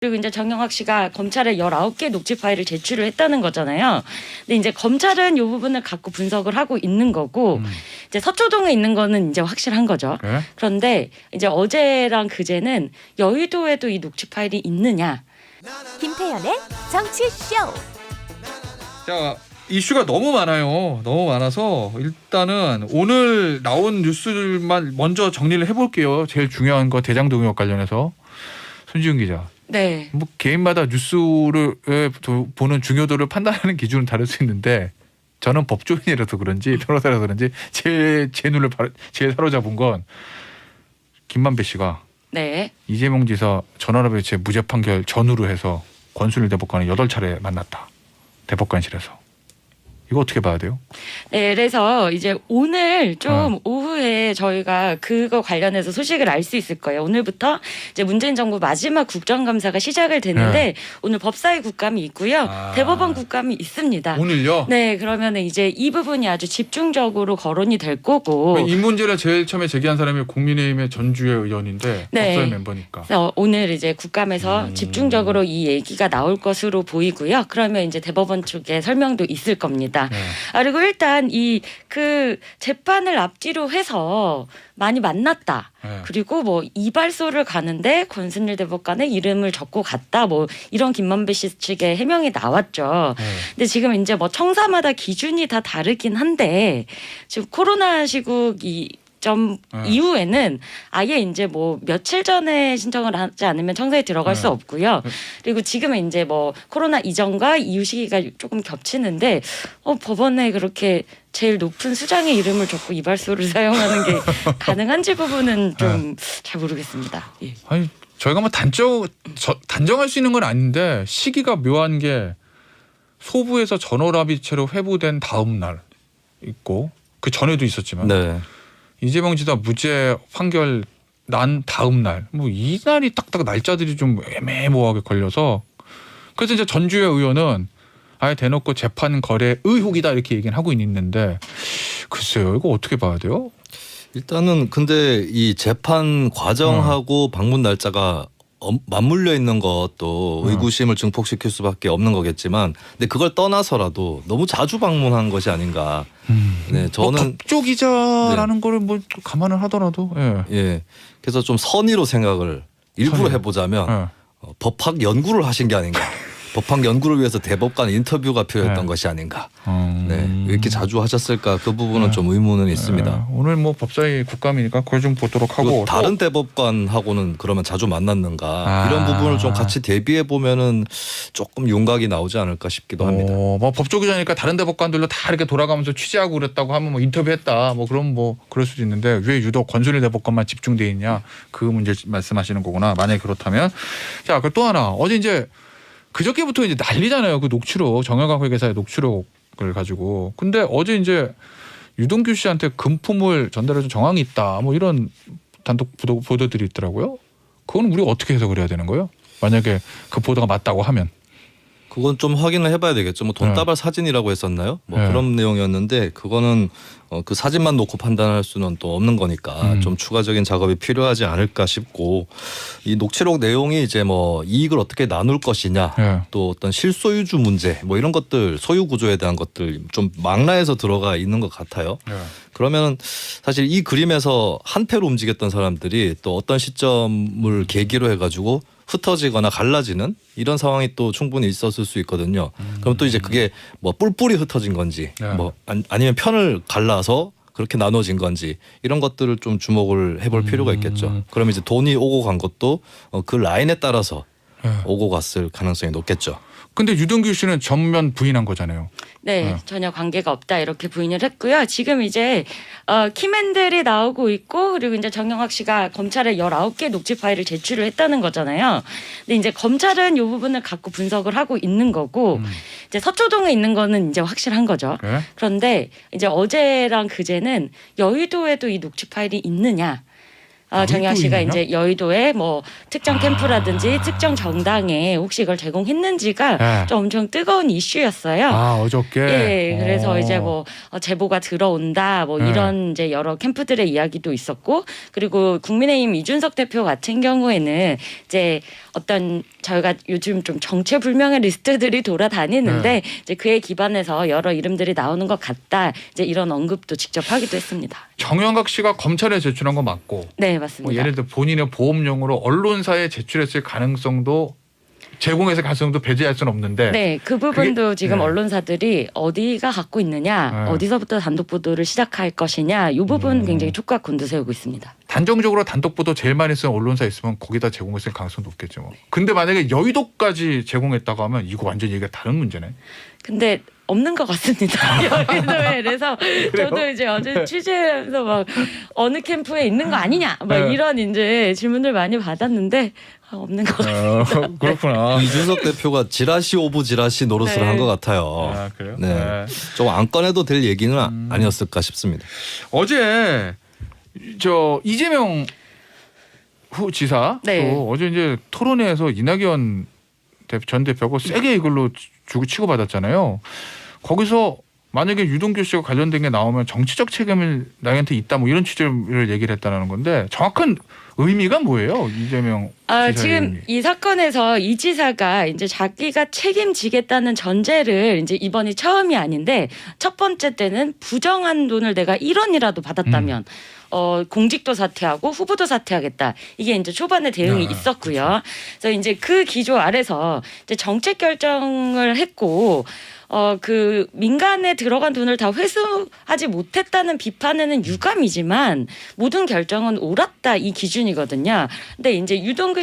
그리고 이제 정영학 씨가 검찰에 19개 녹취 파일을 제출을 했다는 거잖아요. 근데 이제 검찰은 이 부분을 갖고 분석을 하고 있는 거고 이제 서초동에 있는 거는 이제 확실한 거죠. 네? 그런데 이제 어제랑 그제는 여의도에도 이 녹취 파일이 있느냐. 김태현의 정치쇼. 자, 이슈가 너무 많아요. 너무 많아서 일단은 오늘 나온 뉴스들만 먼저 정리를 해볼게요. 제일 중요한 거 대장동 의혹 관련해서. 손지훈 기자. 네. 뭐 개인마다 뉴스를 보는 중요도를 판단하는 기준은 다를 수 있는데 저는 법조인이라서 그런지 변호사라서 그런지 제 눈을 제일 사로잡은 건 김만배 씨가 네. 이재명 지사 전원합의체 무죄 판결 전후로 해서 권순일 대법관을 8차례 만났다. 대법관실에서. 이거 어떻게 봐야 돼요? 네, 그래서 이제 오늘 좀 오후에 저희가 그거 관련해서 소식을 알 수 있을 거예요. 오늘부터 이제 문재인 정부 마지막 국정감사가 시작을 되는데 오늘 법사위 국감이 있고요. 대법원 국감이 있습니다. 오늘요? 네, 그러면 이제 이 부분이 아주 집중적으로 거론이 될 거고. 이 문제를 제일 처음에 제기한 사람이 국민의힘의 전주의 의원인데 네. 법사위 멤버니까. 그래서 오늘 이제 국감에서 집중적으로 이 얘기가 나올 것으로 보이고요. 그러면 이제 대법원 쪽에 설명도 있을 겁니다. 네. 그리고 일단 이 그 재판을 앞뒤로 해서 많이 만났다. 네. 그리고 뭐 이발소를 가는데 권순일 대법관의 이름을 적고 갔다. 뭐 이런 김만배 씨 측의 해명이 나왔죠. 네. 근데 지금 이제 뭐 청사마다 기준이 다 다르긴 한데 지금 코로나 시국 점 이후에는 아예 이제 뭐 며칠 전에 신청을 하지 않으면 청사에 들어갈 수 없고요. 그리고 지금은 이제 뭐 코로나 이전과 이후 시기가 조금 겹치는데 법원에 그렇게 제일 높은 수장의 이름을 적고 이발소를 사용하는 게 가능한지 부분은 좀 잘 모르겠습니다. 예. 아니 저희가 뭐 단정할 수 있는 건 아닌데 시기가 묘한 게 소부에서 전월합의체로 회부된 다음 날 있고 그 전에도 있었지만 네. 이재명 지사 무죄 판결 난 다음 날 뭐 이 날이 딱딱 날짜들이 좀 애매모호하게 걸려서 그래서 이제 전주의 의원은 아예 대놓고 재판 거래 의혹이다 이렇게 얘기는 하고 있는데 글쎄요 이거 어떻게 봐야 돼요? 일단은 근데 이 재판 과정하고 방문 날짜가 맞물려 있는 것도 의구심을 증폭시킬 수밖에 없는 거겠지만 근데 그걸 떠나서라도 너무 자주 방문한 것이 아닌가. 네, 저는 법조 기자라는 거를 뭐 감안을 하더라도 예. 그래서 좀 선의로 생각을 일부러 선의로. 해보자면 법학 연구를 하신 게 아닌가. 법학 연구를 위해서 대법관 인터뷰가 필요했던 것이 아닌가. 네, 왜 이렇게 자주 하셨을까 그 부분은 좀 의문은 있습니다. 오늘 뭐 법사위 국감이니까 그걸 좀 보도록 하고 다른 대법관하고는 그러면 자주 만났는가 이런 부분을 좀 같이 대비해 보면은 조금 윤곽이 나오지 않을까 싶기도 합니다. 뭐 법조 기자니까 다른 대법관들로 다 이렇게 돌아가면서 취재하고 그랬다고 하면 뭐 인터뷰했다 뭐 그럼 뭐 그럴 수도 있는데 왜 유독 권순일 대법관만 집중돼 있냐 그 문제 말씀하시는 거구나. 만약에 그렇다면 자, 그 또 하나 어제 이제 그저께부터 이제 난리잖아요. 그 녹취록 정영학 회계사의 녹취록을 가지고. 근데 어제 이제 유동규 씨한테 금품을 전달해준 정황이 있다. 뭐 이런 단독 보도들이 있더라고요. 그건 우리가 어떻게 해석을 해야 되는 거예요? 만약에 그 보도가 맞다고 하면. 그건 좀 확인을 해봐야 되겠죠. 뭐 돈다발 사진이라고 했었나요? 뭐 그런 내용이었는데 그거는 그 사진만 놓고 판단할 수는 또 없는 거니까 좀 추가적인 작업이 필요하지 않을까 싶고 이 녹취록 내용이 이제 뭐 이익을 어떻게 나눌 것이냐 또 어떤 실소유주 문제 뭐 이런 것들 소유 구조에 대한 것들 좀 망라해서 들어가 있는 것 같아요. 그러면 사실 이 그림에서 한패로 움직였던 사람들이 또 어떤 시점을 계기로 해가지고 흩어지거나 갈라지는 이런 상황이 또 충분히 있었을 수 있거든요. 그럼 또 이제 그게 뭐 뿔뿔이 흩어진 건지 뭐 아니면 편을 갈라서 그렇게 나눠진 건지 이런 것들을 좀 주목을 해볼 필요가 있겠죠. 그러면 이제 돈이 오고 간 것도 그 라인에 따라서 오고 갔을 가능성이 높겠죠. 근데 유동규 씨는 전면 부인한 거잖아요. 네, 전혀 관계가 없다 이렇게 부인을 했고요. 지금 이제 키맨들이 나오고 있고 그리고 이제 정영학 씨가 검찰에 19개 녹취 파일을 제출을 했다는 거잖아요. 근데 이제 검찰은 이 부분을 갖고 분석을 하고 있는 거고 이제 서초동에 있는 거는 이제 확실한 거죠. 그런데 이제 어제랑 그제는 여의도에도 이 녹취 파일이 있느냐. 정의학 씨가 여의도이네요? 이제 여의도에 뭐 특정 캠프라든지 특정 정당에 혹시 이걸 제공했는지가 네. 좀 엄청 뜨거운 이슈였어요. 어저께. 예, 그래서 이제 뭐 제보가 들어온다, 뭐 네. 이런 이제 여러 캠프들의 이야기도 있었고, 그리고 국민의힘 이준석 대표 같은 경우에는 이제 어떤 저희가 요즘 좀 정체불명의 리스트들이 돌아다니는데 이제 그에 기반해서 여러 이름들이 나오는 것 같다, 이제 이런 언급도 직접 하기도 했습니다. 정영학 씨가 검찰에 제출한 거 맞고, 네, 뭐 맞습니다. 예를 들어 본인의 보험용으로 언론사에 제출했을 가능성도 제공했을 가능성도 배제할 수는 없는데. 네, 그 부분도 그게- 지금 네. 언론사들이 어디가 갖고 있느냐, 네. 어디서부터 단독 보도를 시작할 것이냐, 이 부분 굉장히 촉과 곤두세우고 있습니다. 단정적으로 단독 보도 제일 많이 쓰는 언론사 있으면 거기다 제공했을 가능성이 높겠죠. 뭐. 근데 만약에 여의도까지 제공했다고 하면 이거 완전 얘기가 다른 문제네. 근데 없는 것 같습니다. 여의도에. 그래서 저도 이제 어제 취재하면서 막 어느 캠프에 있는 거 아니냐, 막 네. 이런 이제 질문을 많이 받았는데 없는 것 같습니다. 그렇구나. 이준석 대표가 지라시 오브 지라시 노릇을 네. 한 것 같아요. 아, 그래요? 네. 네. 좀 안 꺼내도 될 얘기는 아니었을까 싶습니다. 어제 저 이재명 후 지사도 네. 어제 이제 토론회에서 이낙연 전 대표하고 세게 이걸로 주고 치고받았잖아요. 거기서 만약에 유동규 씨가 관련된 게 나오면 정치적 책임을 나한테 있다, 뭐 이런 취지를 얘기를 했다는 건데 정확한 의미가 뭐예요? 이재명 지사의 지금 의미. 이 사건에서 이 지사가 이제 자기가 책임지겠다는 전제를 이제 이번이 처음이 아닌데, 첫 번째 때는 부정한 돈을 내가 1원이라도 받았다면 공직도 사퇴하고 후보도 사퇴하겠다. 이게 이제 초반에 대응이 있었고요. 그래서 이제 그 기조 아래서 이제 정책 결정을 했고, 그 민간에 들어간 돈을 다 회수하지 못했다는 비판에는 유감이지만 모든 결정은 옳았다, 이 기준이거든요. 근데 이제 유동규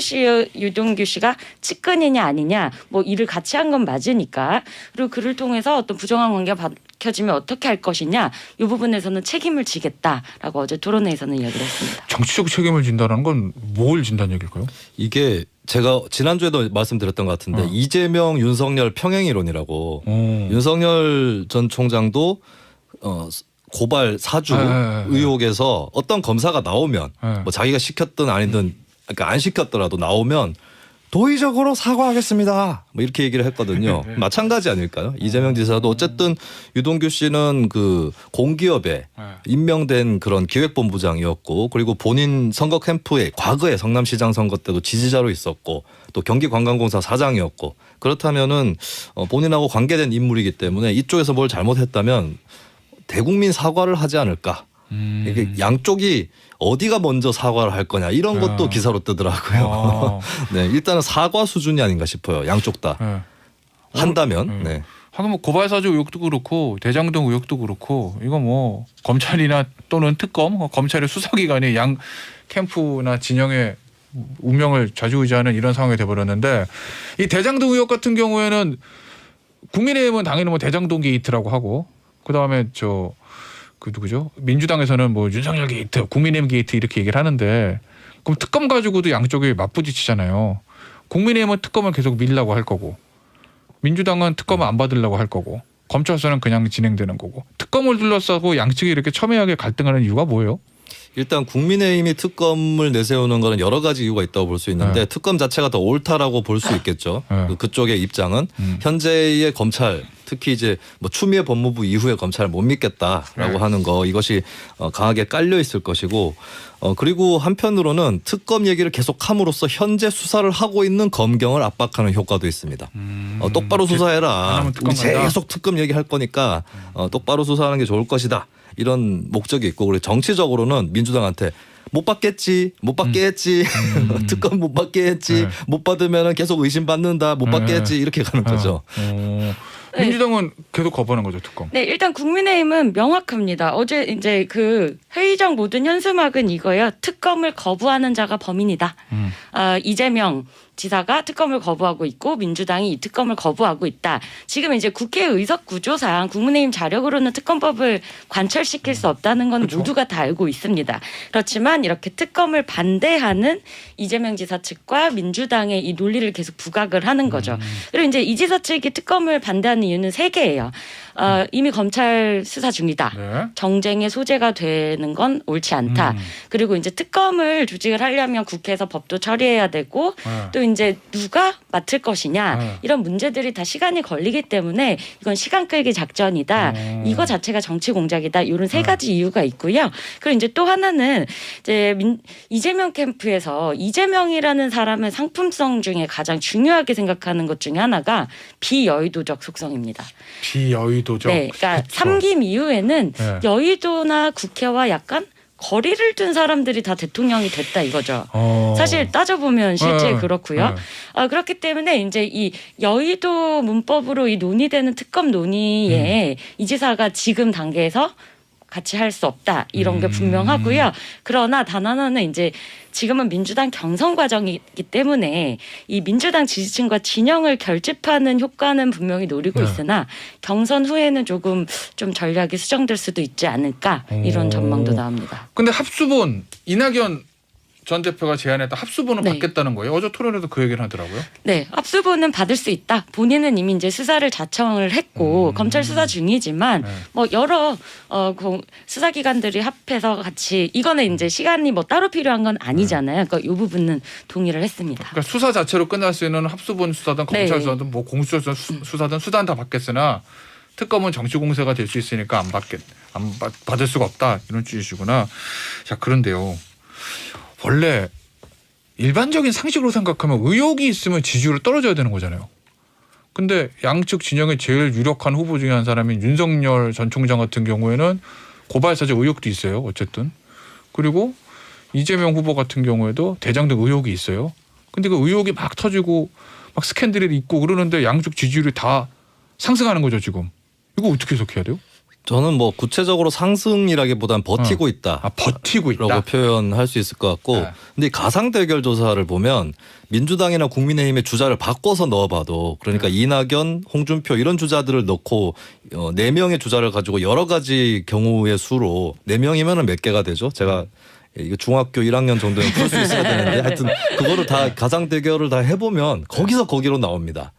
씨가 측근이냐 아니냐, 뭐 일을 같이 한 건 맞으니까, 그리고 그를 통해서 어떤 부정한 관계가 밝혀지면 어떻게 할 것이냐, 이 부분에서는 책임을 지겠다라고 어제 토론회에서는 이야기를 했습니다. 정치적 책임을 진다는 건 뭘 진다는 얘기일까요? 이게 제가 지난주에도 말씀드렸던 것 같은데 이재명 윤석열 평행이론이라고, 윤석열 전 총장도 고발 사주 의혹에서 어떤 검사가 나오면 뭐 자기가 시켰든 아니든, 그러니까 안 시켰더라도 나오면 도의적으로 사과하겠습니다, 뭐 이렇게 얘기를 했거든요. 마찬가지 아닐까요? 이재명 지사도 어쨌든 유동규 씨는 그 공기업에 임명된 그런 기획본부장이었고, 그리고 본인 선거 캠프에 과거에 성남시장 선거 때도 지지자로 있었고, 또 경기관광공사 사장이었고, 그렇다면은 본인하고 관계된 인물이기 때문에 이쪽에서 뭘 잘못했다면 대국민 사과를 하지 않을까. 이게 양쪽이 어디가 먼저 사과를 할 거냐, 이런 것도 기사로 뜨더라고요. 네, 일단은 사과 수준이 아닌가 싶어요. 양쪽 다 한다면. 네. 하긴 뭐 고발사주 의혹도 그렇고 대장동 의혹도 그렇고, 이거 뭐 검찰이나 또는 특검, 검찰의 수사기관이 양 캠프나 진영의 운명을 좌지우지하는 이런 상황이 돼버렸는데, 이 대장동 의혹 같은 경우에는 국민의힘은 당연히 뭐 대장동 게이트라고 하고, 그 다음에 그 누구죠? 민주당에서는 뭐 윤석열 게이트, 국민의힘 게이트 이렇게 얘기를 하는데, 그럼 특검 가지고도 양쪽이 맞부딪히잖아요. 국민의힘은 특검을 계속 밀려고 할 거고, 민주당은 특검을 안 받으려고 할 거고, 검찰서는 그냥 진행되는 거고, 특검을 둘러싸고 양측이 이렇게 첨예하게 갈등하는 이유가 뭐예요? 일단 국민의힘이 특검을 내세우는 거는 여러 가지 이유가 있다고 볼 수 있는데, 특검 자체가 더 옳다라고 볼 수 있겠죠. 그쪽의 입장은 현재의 검찰, 특히 이제 뭐 추미애 법무부 이후에 검찰을 못 믿겠다라고 하는 거, 이것이 강하게 깔려 있을 것이고, 그리고 한편으로는 특검 얘기를 계속 함으로써 현재 수사를 하고 있는 검경을 압박하는 효과도 있습니다. 똑바로 수사해라. 하나만 특검 우리 간다. 계속 특검 얘기할 거니까 똑바로 수사하는 게 좋을 것이다. 이런 목적이 있고, 그리고 정치적으로는 민주당한테 못 받겠지, 못 받게 했지, 특검 못 받게 했지, 못 받으면 계속 의심받는다, 못 받게 했지, 이렇게 가는 거죠. 민주당은 계속 거부하는 거죠, 특검. 네, 일단 국민의힘은 명확합니다. 어제 이제 그 회의장 모든 현수막은 이거예요. 특검을 거부하는 자가 범인이다. 이재명 지사가 특검을 거부하고 있고 민주당이 이 특검을 거부하고 있다. 지금 이제 국회 의석 구조상 국민의힘 자력으로는 특검법을 관철시킬 수 없다는 건 모두가 다 알고 있습니다. 그렇지만 이렇게 특검을 반대하는 이재명 지사 측과 민주당의 이 논리를 계속 부각을 하는 거죠. 그리고 이제 이 지사 측이 특검을 반대하는 이유는 3개예요. 이미 검찰 수사 중이다. 네. 정쟁의 소재가 되는 건 옳지 않다. 그리고 이제 특검을 조직을 하려면 국회에서 법도 처리해야 되고 네. 또 이제 누가 맡을 것이냐 네. 이런 문제들이 다 시간이 걸리기 때문에 이건 시간 끌기 작전이다. 이거 자체가 정치 공작이다. 이런 세 가지 이유가 있고요. 그리고 이제 또 하나는 이제 이재명 캠프에서 이재명이라는 사람의 상품성 중에 가장 중요하게 생각하는 것 중에 하나가 비여의도적 속성입니다. 비여의도적. 네, 그러니까 그쵸. 3기 이후에는 네. 여의도나 국회와 약간 거리를 둔 사람들이 다 대통령이 됐다 이거죠. 사실 따져보면 실제 네. 그렇고요. 네. 그렇기 때문에 이제 이 여의도 문법으로 이 논의되는 특검 논의에 이 지사가 지금 단계에서 같이 할 수 없다 이런 게 분명하고요. 그러나 단 하나는 이제 지금은 민주당 경선 과정이기 때문에 이 민주당 지지층과 진영을 결집하는 효과는 분명히 노리고 네. 있으나 경선 후에는 조금 좀 전략이 수정될 수도 있지 않을까 이런 전망도 나옵니다. 근데 합수본 이낙연 전 대표가 제안했던 합수본은 네. 받겠다는 거예요. 어제 토론에도 그 얘기를 하더라고요. 네, 합수본은 받을 수 있다. 본인은 이미 이제 수사를 자청을 했고 검찰 수사 중이지만 네. 뭐 여러 수사기관들이 합해서 같이 이거는 이제 시간이 뭐 따로 필요한 건 아니잖아요. 그러니까 이 부분은 동의를 했습니다. 그러니까 수사 자체로 끝날 수 있는 합수본 수사든 검찰 네. 수사든 뭐 공수처 수사든 수단 다 받겠으나 특검은 정치 공세가 될 수 있으니까 받을 수가 없다 이런 취지시구나. 자 그런데요. 원래 일반적인 상식으로 생각하면 의혹이 있으면 지지율이 떨어져야 되는 거잖아요. 근데 양측 진영의 제일 유력한 후보 중에 한 사람인 윤석열 전 총장 같은 경우에는 고발사적 의혹도 있어요. 어쨌든. 그리고 이재명 후보 같은 경우에도 대장동 의혹이 있어요. 근데 그 의혹이 막 터지고 막 스캔들이 있고 그러는데 양쪽 지지율이 다 상승하는 거죠 지금. 이거 어떻게 해석해야 돼요? 저는 뭐 구체적으로 상승이라기보단 버티고 있다. 버티고 있다. 라고 표현할 수 있을 것 같고 네. 근데 가상 대결 조사를 보면 민주당이나 국민의힘의 주자를 바꿔서 넣어봐도 그러니까 이낙연, 홍준표 이런 주자들을 넣고 4명의 주자를 가지고 여러 가지 경우의 수로 4명이면 몇 개가 되죠? 제가 이거 중학교 1학년 정도는 풀 수 있어야 되는데 하여튼 그거를 다 가상 대결을 다 해보면 거기로 나옵니다.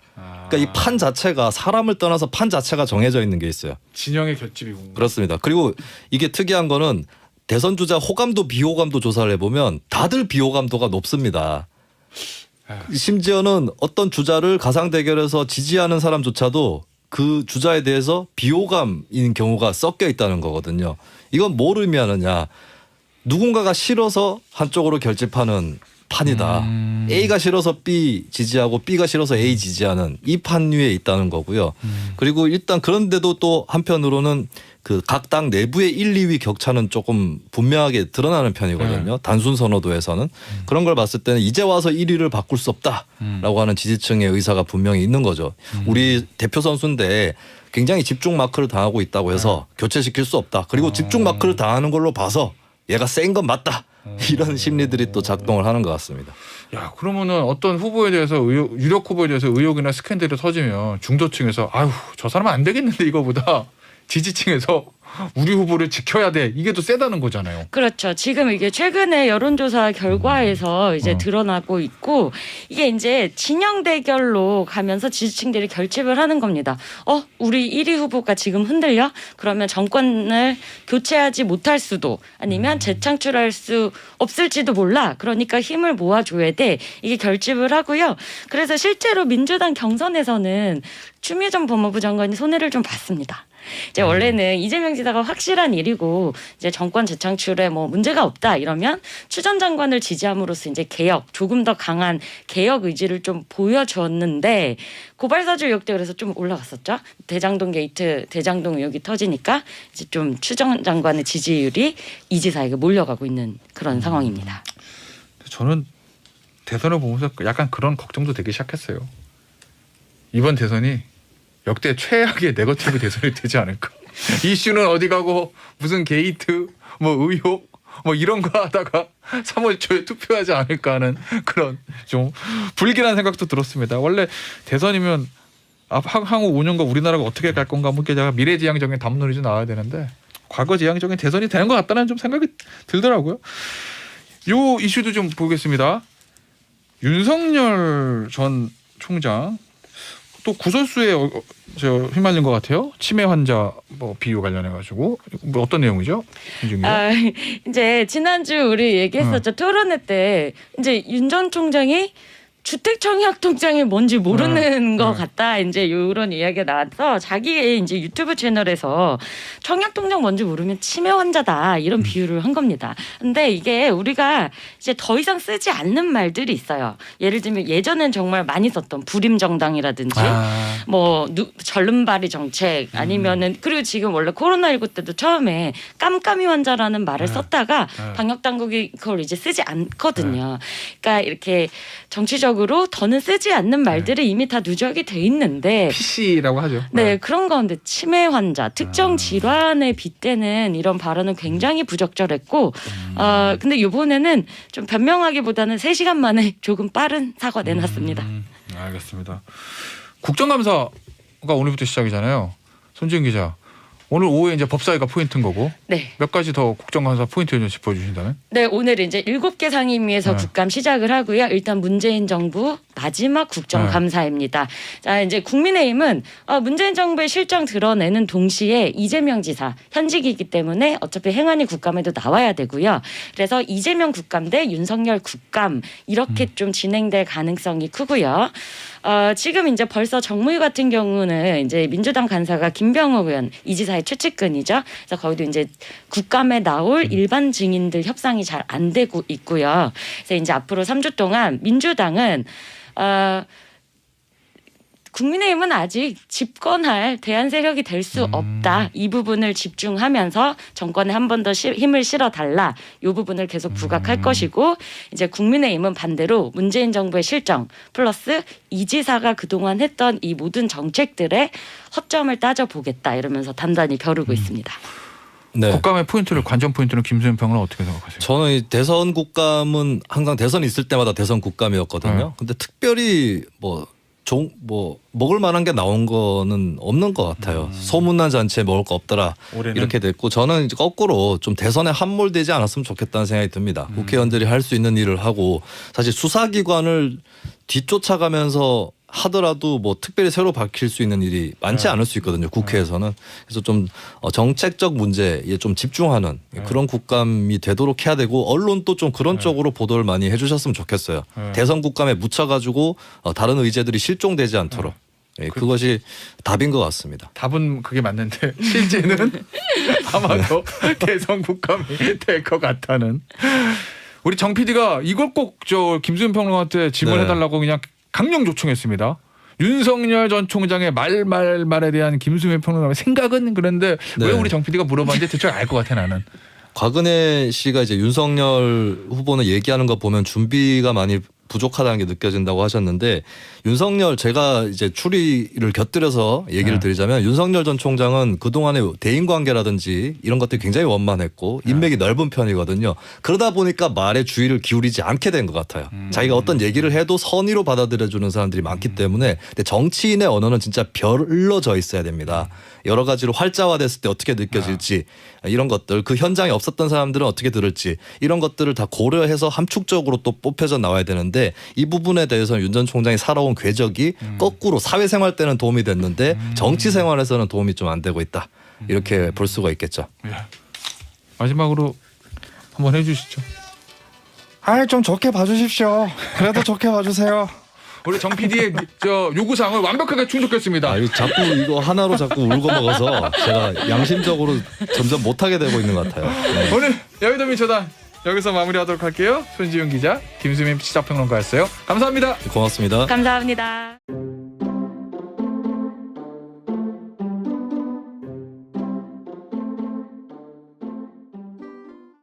그러니까 이 판 자체가 사람을 떠나서 판 자체가 정해져 있는 게 있어요. 진영의 결집이고. 그렇습니다. 그리고 이게 특이한 거는 대선 주자 호감도 비호감도 조사를 해보면 다들 비호감도가 높습니다. 심지어는 어떤 주자를 가상 대결에서 지지하는 사람조차도 그 주자에 대해서 비호감인 경우가 섞여 있다는 거거든요. 이건 뭘 의미하느냐. 누군가가 싫어서 한쪽으로 결집하는 판이다. A가 싫어서 B 지지하고 B가 싫어서 A 지지하는 이 판 위에 있다는 거고요. 그리고 일단 그런데도 또 한편으로는 그 각 당 내부의 1, 2위 격차는 조금 분명하게 드러나는 편이거든요. 단순 선호도에서는. 그런 걸 봤을 때는 이제 와서 1위를 바꿀 수 없다라고 하는 지지층의 의사가 분명히 있는 거죠. 우리 대표 선수인데 굉장히 집중 마크를 당하고 있다고 해서 교체시킬 수 없다. 그리고 집중 마크를 당하는 걸로 봐서 얘가 센 건 맞다. 이런 심리들이 또 작동을 하는 것 같습니다. 야 그러면은 어떤 후보에 대해서 유력 후보에 대해서 의혹이나 스캔들이 터지면 중도층에서 아유 저 사람은 안 되겠는데 이거보다 지지층에서 우리 후보를 지켜야 돼 이게 더 세다는 거잖아요. 그렇죠. 지금 이게 최근에 여론조사 결과에서 이제 드러나고 있고 이게 이제 진영 대결로 가면서 지지층들이 결집을 하는 겁니다. 우리 1위 후보가 지금 흔들려? 그러면 정권을 교체하지 못할 수도 아니면 재창출할 수 없을지도 몰라. 그러니까 힘을 모아줘야 돼. 이게 결집을 하고요. 그래서 실제로 민주당 경선에서는 추미애 전 법무부 장관이 손해를 좀 봤습니다. 이제 원래는 이재명 지사가 확실한 일이고 이제 정권 재창출에 뭐 문제가 없다 이러면 추 전 장관을 지지함으로써 이제 개혁 조금 더 강한 개혁 의지를 좀 보여줬는데 고발사주 의혹도 그래서 좀 올라갔었죠. 대장동 게이트 대장동 의혹이 터지니까 이제 좀 추 전 장관의 지지율이 이 지사에게 몰려가고 있는 그런 상황입니다. 저는 대선을 보면서 약간 그런 걱정도 되기 시작했어요. 이번 대선이 역대 최악의 네거티브 대선이 되지 않을까. 이슈는 어디 가고 무슨 게이트 뭐 의혹 뭐 이런 거 하다가 3월 초에 투표하지 않을까 하는 그런 좀 불길한 생각도 들었습니다. 원래 대선이면 향후 5년간 우리나라가 어떻게 갈 건가 뭐 제가 미래지향적인 담론이 좀 나와야 되는데 과거지향적인 대선이 되는 것 같다는 좀 생각이 들더라고요. 요 이슈도 좀 보겠습니다. 윤석열 전 총장 또 구설수에 휘말린 것 같아요. 치매 환자 뭐 비유 관련해 가지고 뭐 어떤 내용이죠? 이제 지난주 우리 얘기했었죠. 토론회 때 이제 윤 전 총장이 주택 청약 통장이 뭔지 모르는 것 같다. 이제 이런 이야기가 나와서 자기의 이제 유튜브 채널에서 청약 통장 뭔지 모르면 치매 환자다 이런 비유를 한 겁니다. 근데 이게 우리가 이제 더 이상 쓰지 않는 말들이 있어요. 예를 들면 예전엔 정말 많이 썼던 불임 정당이라든지 뭐 절름발이 정책 아니면은 그리고 지금 원래 코로나19 때도 처음에 깜깜이 환자라는 말을 썼다가 방역 당국이 그걸 이제 쓰지 않거든요. 그러니까 이렇게 정치적으로 더는 쓰지 않는 말들이 이미 다 누적이 돼 있는데 PC라고 하죠. 네, 그런 가운데 치매 환자, 특정 질환에 빗대는 이런 발언은 굉장히 부적절했고 근데 이번에는 좀 변명하기보다는 3시간 만에 조금 빠른 사과 내놨습니다. 알겠습니다. 국정감사가 오늘부터 시작이잖아요. 손지은 기자. 오늘 오후에 이제 법사위가 포인트인 거고 네. 몇 가지 더 국정감사 포인트 좀 짚어주신다면? 네, 오늘 이제 7개 상임위에서 국감 시작을 하고요. 일단 문재인 정부 마지막 국정감사입니다. 자, 이제 국민의힘은 문재인 정부의 실정 드러내는 동시에 이재명 지사 현직이기 때문에 어차피 행안위 국감에도 나와야 되고요. 그래서 이재명 국감 대 윤석열 국감 이렇게 좀 진행될 가능성이 크고요. 지금 이제 벌써 정무위 같은 경우는 이제 민주당 간사가 김병호 의원 이 지사의 최측근이죠. 그래서 거기도 이제 국감에 나올 일반 증인들 협상이 잘 안 되고 있고요. 그래서 이제 앞으로 3주 동안 민주당은 국민의힘은 아직 집권할 대안 세력이 될 수 없다. 이 부분을 집중하면서 정권에 한 번 더 힘을 실어달라. 이 부분을 계속 부각할 것이고 이제 국민의힘은 반대로 문재인 정부의 실정 플러스 이 지사가 그동안 했던 이 모든 정책들의 허점을 따져보겠다. 이러면서 단단히 벼르고 있습니다. 네. 국감의 포인트를 관전 포인트는 김수현 평론은 어떻게 생각하세요? 저는 이 대선 국감은 항상 대선 있을 때마다 대선 국감이었거든요. 근데 특별히 뭐 먹을 만한 게 나온 거는 없는 것 같아요. 소문난 잔치에 먹을 거 없더라 올해는? 이렇게 됐고 저는 이제 거꾸로 좀 대선에 함몰되지 않았으면 좋겠다는 생각이 듭니다. 국회의원들이 할 수 있는 일을 하고 사실 수사기관을 뒤쫓아가면서 하더라도 뭐 특별히 새로 밝힐 수 있는 일이 많지 않을 수 있거든요. 국회에서는. 그래서 좀 정책적 문제에 좀 집중하는 그런 국감이 되도록 해야 되고 언론도 좀 그런 쪽으로 보도를 많이 해주셨으면 좋겠어요. 대선 국감에 묻혀가지고 다른 의제들이 실종되지 않도록. 그것이 답인 것 같습니다. 답은 그게 맞는데 실제는 아마도 대선 국감이 될 것 같다는. 우리 정 PD가 이걸 꼭 저 김수현 평론가한테 질문해달라고 그냥 강령 요청했습니다. 윤석열 전 총장의 말에 대한 김수현 평론가의 생각은 그런데 왜 우리 정 PD가 물어봤는지 대충 알 것 같아 나는. 곽은혜 씨가 이제 윤석열 후보는 얘기하는 거 보면 준비가 많이 부족하다는 게 느껴진다고 하셨는데 윤석열 제가 이제 추리를 곁들여서 얘기를 드리자면 윤석열 전 총장은 그동안의 대인관계라든지 이런 것들이 굉장히 원만했고 인맥이 넓은 편이거든요. 그러다 보니까 말에 주의를 기울이지 않게 된 것 같아요. 자기가 어떤 얘기를 해도 선의로 받아들여주는 사람들이 많기 때문에 근데 정치인의 언어는 진짜 별로져 있어야 됩니다. 여러 가지로 활자화됐을 때 어떻게 느껴질지 이런 것들 그 현장에 없었던 사람들은 어떻게 들을지 이런 것들을 다 고려해서 함축적으로 또 뽑혀져 나와야 되는데 이 부분에 대해서는 윤 전 총장이 살아온 궤적이 거꾸로 사회생활 때는 도움이 됐는데 정치생활에서는 도움이 좀 안 되고 있다. 이렇게 볼 수가 있겠죠. 예. 마지막으로 한번 해주시죠. 좀 좋게 봐주십시오. 그래도 좋게 봐주세요. 우리 정 PD의 저 요구사항을 완벽하게 충족했습니다. 이거 자꾸 이거 하나로 자꾸 울고 먹어서 제가 양심적으로 점점 못하게 되고 있는 것 같아요. 네. 오늘 여의도 민초단 여기서 마무리하도록 할게요. 손지윤 기자, 김수민 시사평론가였어요. 감사합니다. 고맙습니다. 감사합니다.